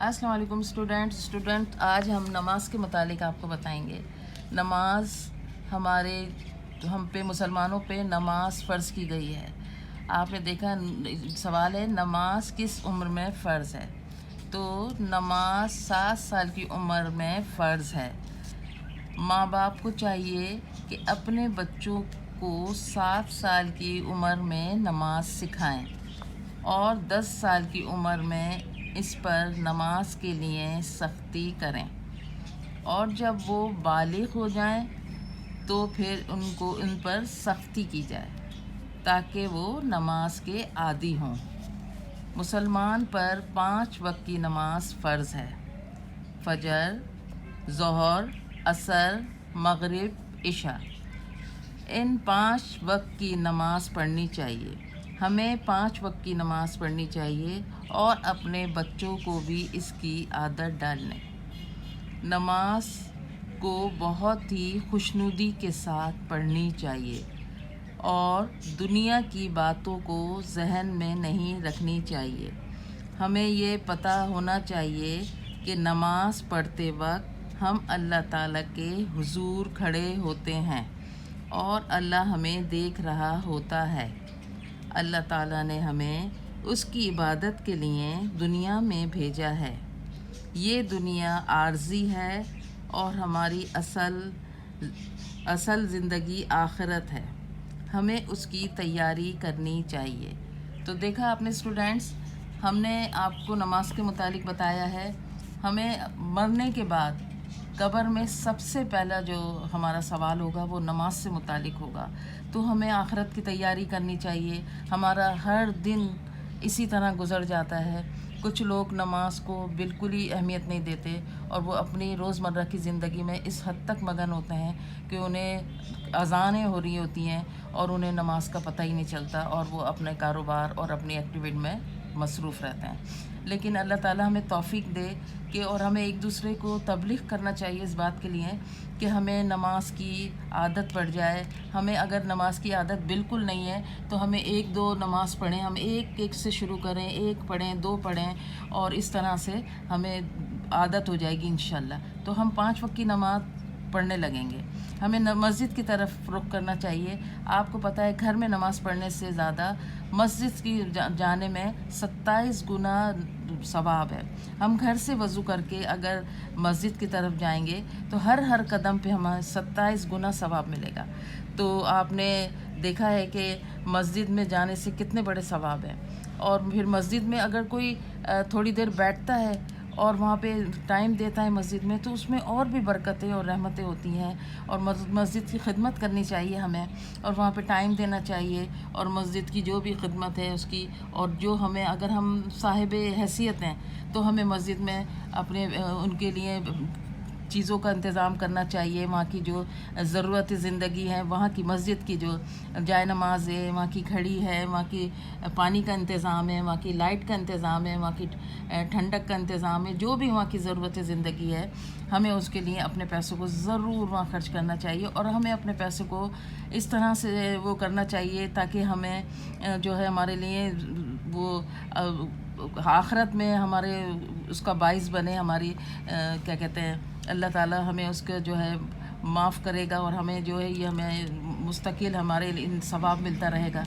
السلام علیکم اسٹوڈنٹ آج ہم نماز کے متعلق آپ کو بتائیں گے۔ نماز ہم پہ مسلمانوں پہ نماز فرض کی گئی ہے۔ آپ نے دیکھا سوال ہے نماز کس عمر میں فرض ہے، تو نماز 7 سال کی عمر میں فرض ہے۔ ماں باپ کو چاہیے کہ اپنے بچوں کو 7 سال کی عمر میں نماز سکھائیں اور 10 سال کی عمر میں اس پر نماز کے لیے سختی کریں، اور جب وہ بالغ ہو جائیں تو پھر ان پر سختی کی جائے تاکہ وہ نماز کے عادی ہوں۔ مسلمان پر 5 وقت کی نماز فرض ہے: فجر، ظہر، عصر، مغرب، عشاء۔ ان 5 وقت کی نماز پڑھنی چاہیے۔ ہمیں 5 وقت کی نماز پڑھنی چاہیے اور اپنے بچوں کو بھی اس کی عادت ڈالیں۔ نماز کو بہت ہی خوشنودی کے ساتھ پڑھنی چاہیے اور دنیا کی باتوں کو ذہن میں نہیں رکھنی چاہیے۔ ہمیں یہ پتہ ہونا چاہیے کہ نماز پڑھتے وقت ہم اللہ تعالیٰ کے حضور کھڑے ہوتے ہیں اور اللہ ہمیں دیکھ رہا ہوتا ہے۔ اللہ تعالیٰ نے ہمیں اس کی عبادت کے لیے دنیا میں بھیجا ہے۔ یہ دنیا عارضی ہے اور ہماری اصل زندگی آخرت ہے۔ ہمیں اس کی تیاری کرنی چاہیے۔ تو دیکھا آپ نے اسٹوڈنٹس، ہم نے آپ کو نماز کے متعلق بتایا ہے۔ ہمیں مرنے کے بعد قبر میں سب سے پہلا جو ہمارا سوال ہوگا وہ نماز سے متعلق ہوگا، تو ہمیں آخرت کی تیاری کرنی چاہیے۔ ہمارا ہر دن اسی طرح گزر جاتا ہے۔ کچھ لوگ نماز کو بالکل ہی اہمیت نہیں دیتے اور وہ اپنی روزمرہ کی زندگی میں اس حد تک مگن ہوتے ہیں کہ انہیں اذانیں ہو رہی ہوتی ہیں اور انہیں نماز کا پتہ ہی نہیں چلتا، اور وہ اپنے کاروبار اور اپنی ایکٹیویٹی میں مصروف رہتے ہیں۔ لیکن اللہ تعالیٰ ہمیں توفیق دے کہ اور ہمیں ایک دوسرے کو تبلیغ کرنا چاہیے اس بات کے لیے کہ ہمیں نماز کی عادت پڑ جائے۔ ہمیں اگر نماز کی عادت بالکل نہیں ہے تو ہمیں 1-2 نماز پڑھیں، ہم ایک سے شروع کریں، 1 پڑھیں، 2 پڑھیں، اور اس طرح سے ہمیں عادت ہو جائے گی انشاءاللہ۔ تو ہم 5 وقت کی نماز پڑھنے لگیں گے۔ ہمیں مسجد کی طرف رخ کرنا چاہیے۔ آپ کو پتہ ہے گھر میں نماز پڑھنے سے زیادہ مسجد کی جانے میں 27 گنا ثواب ہے۔ ہم گھر سے وضو کر کے اگر مسجد کی طرف جائیں گے تو ہر قدم پہ ہمیں 27 گنا ثواب ملے گا۔ تو آپ نے دیکھا ہے کہ مسجد میں جانے سے کتنے بڑے ثواب ہیں، اور پھر مسجد میں اگر کوئی تھوڑی دیر بیٹھتا ہے اور وہاں پہ ٹائم دیتا ہے مسجد میں، تو اس میں اور بھی برکتیں اور رحمتیں ہوتی ہیں، اور مسجد کی خدمت کرنی چاہیے ہمیں، اور وہاں پہ ٹائم دینا چاہیے، اور مسجد کی جو بھی خدمت ہے اس کی، اور جو ہمیں اگر ہم صاحب حیثیت ہیں تو ہمیں مسجد میں اپنے ان کے لیے چیزوں کا انتظام کرنا چاہیے۔ وہاں کی جو ضرورت زندگی ہے، وہاں کی مسجد کی جو جائے نماز ہے، وہاں کی گھڑی ہے، وہاں کی پانی کا انتظام ہے، وہاں کی لائٹ کا انتظام ہے، وہاں کی ٹھنڈک کا انتظام ہے، جو بھی وہاں کی ضرورت زندگی ہے، ہمیں اس کے لیے اپنے پیسوں کو ضرور وہاں خرچ کرنا چاہیے، اور ہمیں اپنے پیسوں کو اس طرح سے وہ کرنا چاہیے تاکہ ہمیں جو ہے ہمارے لیے وہ آخرت میں ہمارے اس کا باعث بنے، ہماری کیا کہتے ہیں، اللہ تعالیٰ ہمیں اس کا جو ہے معاف کرے گا، اور ہمیں جو ہے یہ ہمیں مستقل ہمارے ثواب ملتا رہے گا۔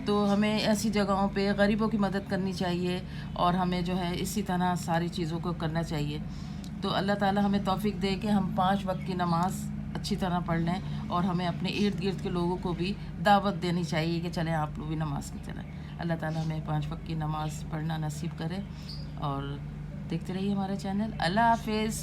تو ہمیں ایسی جگہوں پہ غریبوں کی مدد کرنی چاہیے، اور ہمیں جو ہے اسی طرح ساری چیزوں کو کرنا چاہیے۔ تو اللہ تعالیٰ ہمیں توفیق دے کہ ہم 5 وقت کی نماز اچھی طرح پڑھ لیں، اور ہمیں اپنے ارد گرد کے لوگوں کو بھی دعوت دینی چاہیے کہ چلیں آپ لوگ بھی نماز کی چلیں۔ اللہ تعالیٰ ہمیں 5 وقت کی نماز پڑھنا نصیب کرے، اور دیکھتے رہیے ہمارے چینل۔ اللہ حافظ۔